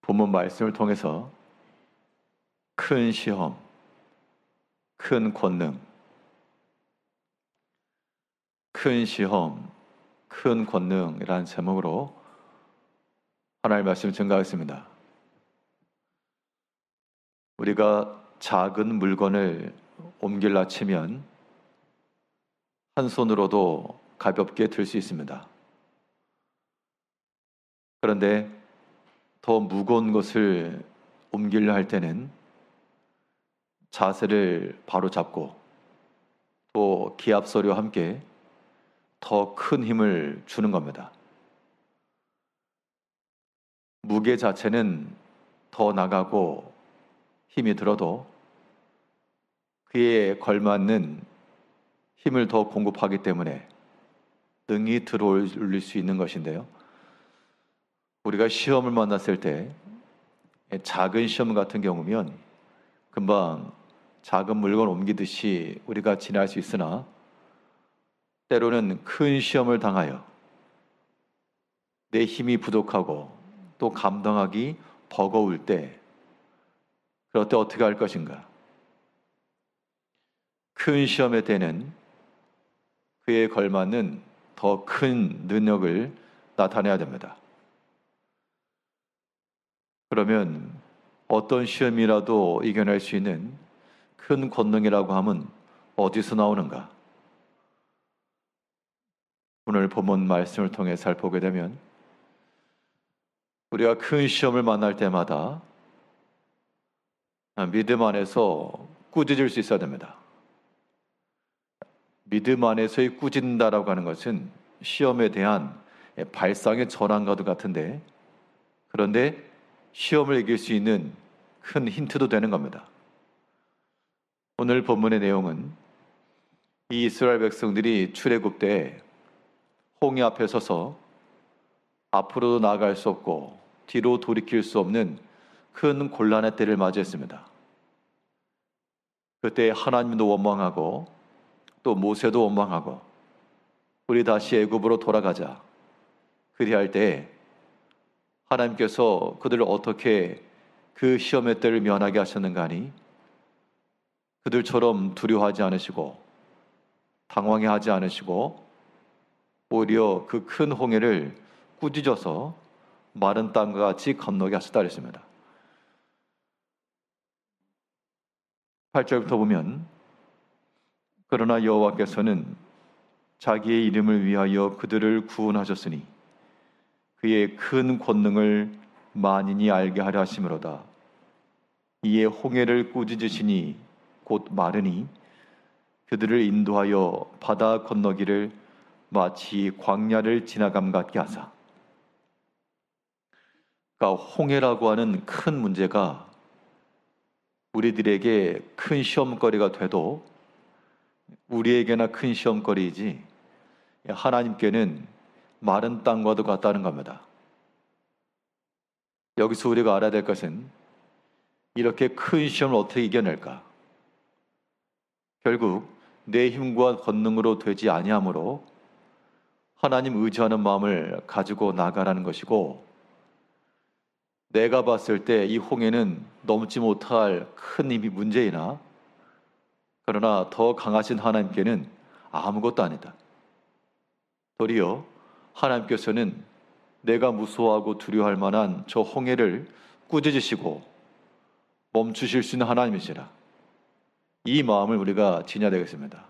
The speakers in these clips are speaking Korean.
본문 말씀을 통해서 큰 시험, 큰 권능, 큰 시험, 큰 권능이라는 제목으로 하나님의 말씀을 증거하겠습니다. 우리가 작은 물건을 옮길라 치면 한 손으로도 가볍게 들 수 있습니다. 그런데 더 무거운 것을 옮기려 할 때는 자세를 바로 잡고 또 기압 소리와 함께 더 큰 힘을 주는 겁니다. 무게 자체는 더 나가고 힘이 들어도 그에 걸맞는 힘을 더 공급하기 때문에 능히 들어올릴 수 있는 것인데요. 우리가 시험을 만났을 때 작은 시험 같은 경우면 금방 작은 물건 옮기듯이 우리가 지날 수 있으나 때로는 큰 시험을 당하여 내 힘이 부족하고 또 감당하기 버거울 때 그럴 때 어떻게 할 것인가? 큰 시험의 때는 그에 걸맞는 더 큰 능력을 나타내야 됩니다. 그러면 어떤 시험이라도 이겨낼 수 있는 큰 권능이라고 하면 어디서 나오는가? 오늘 본문 말씀을 통해 살펴보게 되면 우리가 큰 시험을 만날 때마다 믿음 안에서 꾸짖을 수 있어야 됩니다. 믿음 안에서의 꾸짖는다라고 하는 것은 시험에 대한 발상의 전환과도 같은데, 그런데 시험을 이길 수 있는 큰 힌트도 되는 겁니다. 오늘 본문의 내용은 이 이스라엘 백성들이 출애굽 때 홍해 앞에 서서 앞으로도 나아갈 수 없고 뒤로 돌이킬 수 없는 큰 곤란의 때를 맞이했습니다. 그때 하나님도 원망하고 또 모세도 원망하고 우리 다시 애굽으로 돌아가자 그리할 때 하나님께서 그들을 어떻게 그 시험의 때를 면하게 하셨는가 하니 그들처럼 두려워하지 않으시고 당황해하지 않으시고 오히려 그 큰 홍해를 꾸짖어서 마른 땅과 같이 건너게 하셨다 그랬습니다. 8절부터 보면 그러나 여호와께서는 자기의 이름을 위하여 그들을 구원하셨으니 그의 큰 권능을 만인이 알게 하려 하심으로다. 이에 홍해를 꾸짖으시니 곧 마르니 그들을 인도하여 바다 건너기를 마치 광야를 지나감 같게 하사. 그러니까 홍해라고 하는 큰 문제가 우리들에게 큰 시험거리가 돼도 우리에게나 큰 시험거리이지 하나님께는 마른 땅과도 같다는 겁니다. 여기서 우리가 알아야 될 것은 이렇게 큰 시험을 어떻게 이겨낼까? 결국 내 힘과 권능으로 되지 아니하므로 하나님 의지하는 마음을 가지고 나가라는 것이고, 내가 봤을 때 이 홍해는 넘지 못할 큰 힘이 문제이나 그러나 더 강하신 하나님께는 아무것도 아니다. 도리어 하나님께서는 내가 무서워하고 두려워할 만한 저 홍해를 꾸짖으시고 멈추실 수 있는 하나님이시라. 이 마음을 우리가 지녀야 되겠습니다.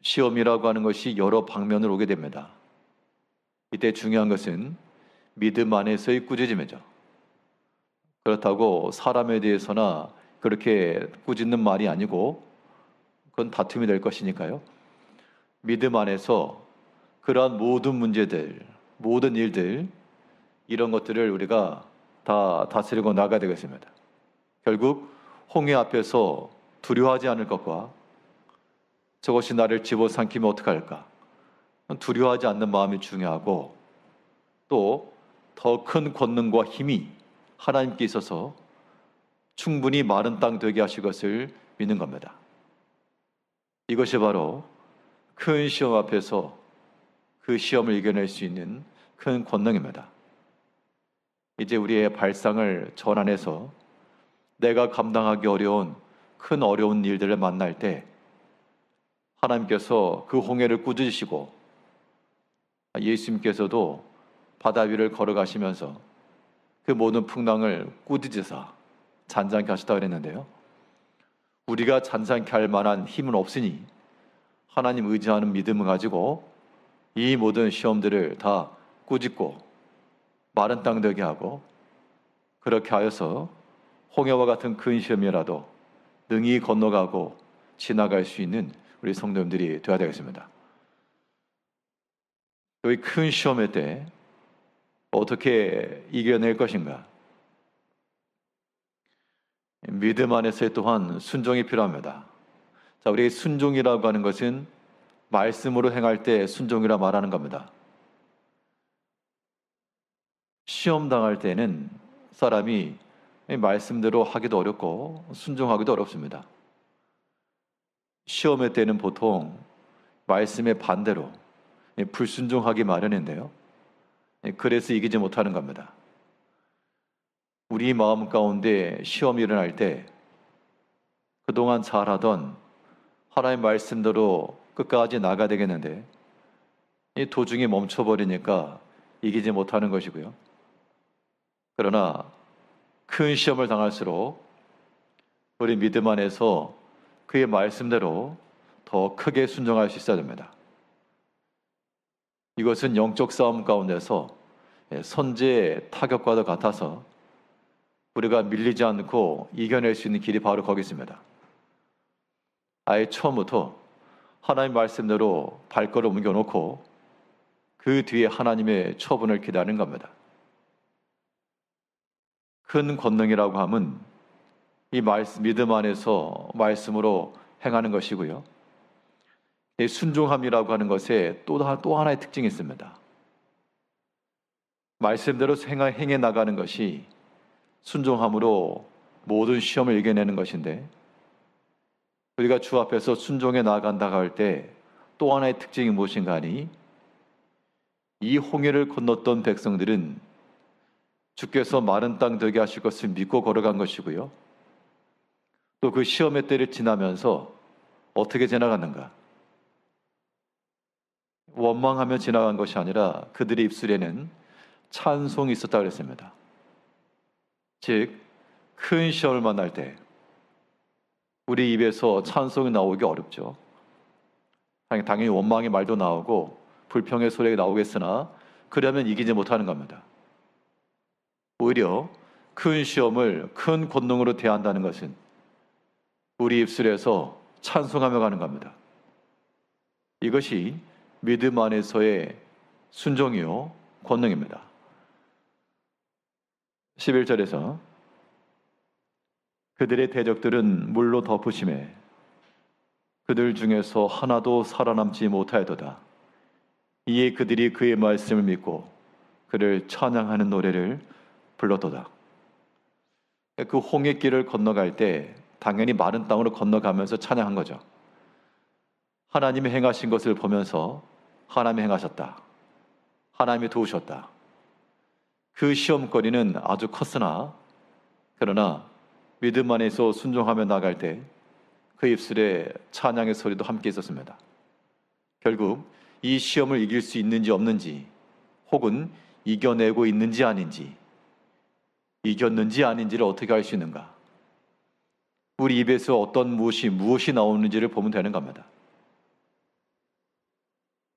시험이라고 하는 것이 여러 방면으로 오게 됩니다. 이때 중요한 것은 믿음 안에서의 꾸짖음이죠. 그렇다고 사람에 대해서나 그렇게 꾸짖는 말이 아니고 그건 다툼이 될 것이니까요. 믿음 안에서 그러한 모든 문제들, 모든 일들, 이런 것들을 우리가 다 다스리고 나가야 되겠습니다. 결국 홍해 앞에서 두려워하지 않을 것과 저것이 나를 집어삼키면 어떡할까? 두려워하지 않는 마음이 중요하고 또 더 큰 권능과 힘이 하나님께 있어서 충분히 마른 땅 되게 하실 것을 믿는 겁니다. 이것이 바로 큰 시험 앞에서 그 시험을 이겨낼 수 있는 큰 권능입니다. 이제 우리의 발상을 전환해서 내가 감당하기 어려운 큰 어려운 일들을 만날 때 하나님께서 그 홍해를 꾸짖으시고 예수님께서도 바다 위를 걸어가시면서 그 모든 풍랑을 꾸짖으사 잔잔케 하셨다고 그랬는데요. 우리가 잔잔케 할 만한 힘은 없으니 하나님 의지하는 믿음을 가지고 이 모든 시험들을 다 꾸짖고 마른 땅 되게 하고 그렇게 하여서 홍해와 같은 큰 시험이라도 능히 건너가고 지나갈 수 있는 우리 성도님들이 되어야 되겠습니다. 또 이 큰 시험의 때 어떻게 이겨낼 것인가? 믿음 안에서 또한 순종이 필요합니다. 자, 우리 순종이라고 하는 것은 말씀으로 행할 때 순종이라 말하는 겁니다. 시험 당할 때는 사람이 말씀대로 하기도 어렵고 순종하기도 어렵습니다. 시험의 때는 보통 말씀의 반대로 불순종하기 마련인데요. 그래서 이기지 못하는 겁니다. 우리 마음 가운데 시험이 일어날 때 그동안 잘하던 하나님의 말씀대로 끝까지 나가야 되겠는데 이 도중에 멈춰버리니까 이기지 못하는 것이고요. 그러나 큰 시험을 당할수록 우리 믿음 안에서 그의 말씀대로 더 크게 순종할 수 있어야 됩니다. 이것은 영적 싸움 가운데서 선제의 타격과도 같아서 우리가 밀리지 않고 이겨낼 수 있는 길이 바로 거기 있습니다. 아예 처음부터 하나님 말씀대로 발걸음 옮겨놓고 그 뒤에 하나님의 처분을 기다리는 겁니다. 큰 권능이라고 함은 이 믿음 안에서 말씀으로 행하는 것이고요. 이 순종함이라고 하는 것에 또 하나의 특징이 있습니다. 말씀대로 행해 나가는 것이 순종함으로 모든 시험을 이겨내는 것인데 우리가 주 앞에서 순종해 나간다고 할 때 또 하나의 특징이 무엇인가 하니 이 홍해를 건넜던 백성들은 주께서 마른 땅 되게 하실 것을 믿고 걸어간 것이고요. 또 그 시험의 때를 지나면서 어떻게 지나갔는가? 원망하며 지나간 것이 아니라 그들의 입술에는 찬송이 있었다고 그랬습니다. 즉, 큰 시험을 만날 때 우리 입에서 찬송이 나오기 어렵죠. 당연히 원망의 말도 나오고 불평의 소리가 나오겠으나 그러면 이기지 못하는 겁니다. 오히려 큰 시험을 큰 권능으로 대한다는 것은 우리 입술에서 찬송하며 가는 겁니다. 이것이 믿음 안에서의 순종이요 권능입니다. 11절에서 그들의 대적들은 물로 덮으심에 그들 중에서 하나도 살아남지 못하였도다. 이에 그들이 그의 말씀을 믿고 그를 찬양하는 노래를 불렀도다. 그 홍해길을 건너갈 때 당연히 마른 땅으로 건너가면서 찬양한 거죠. 하나님이 행하신 것을 보면서 하나님이 행하셨다. 하나님이 도우셨다. 그 시험거리는 아주 컸으나 그러나 믿음 안에서 순종하며 나갈 때 그 입술에 찬양의 소리도 함께 있었습니다. 결국 이 시험을 이길 수 있는지 없는지 혹은 이겨내고 있는지 아닌지 이겼는지 아닌지를 어떻게 알 수 있는가? 우리 입에서 어떤 무엇이 나오는지를 보면 되는 겁니다.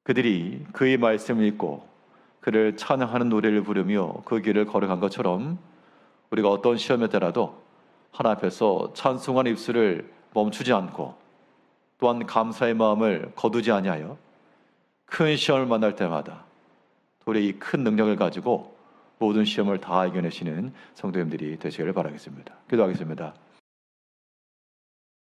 그들이 그의 말씀을 읽고 그를 찬양하는 노래를 부르며 그 길을 걸어간 것처럼 우리가 어떤 시험에 때라도 하나님 앞에서 찬송하는 입술을 멈추지 않고 또한 감사의 마음을 거두지 아니하여 큰 시험을 만날 때마다 도리어 이 큰 능력을 가지고 모든 시험을 다 이겨내시는 성도님들이 되시기를 바라겠습니다. 기도하겠습니다.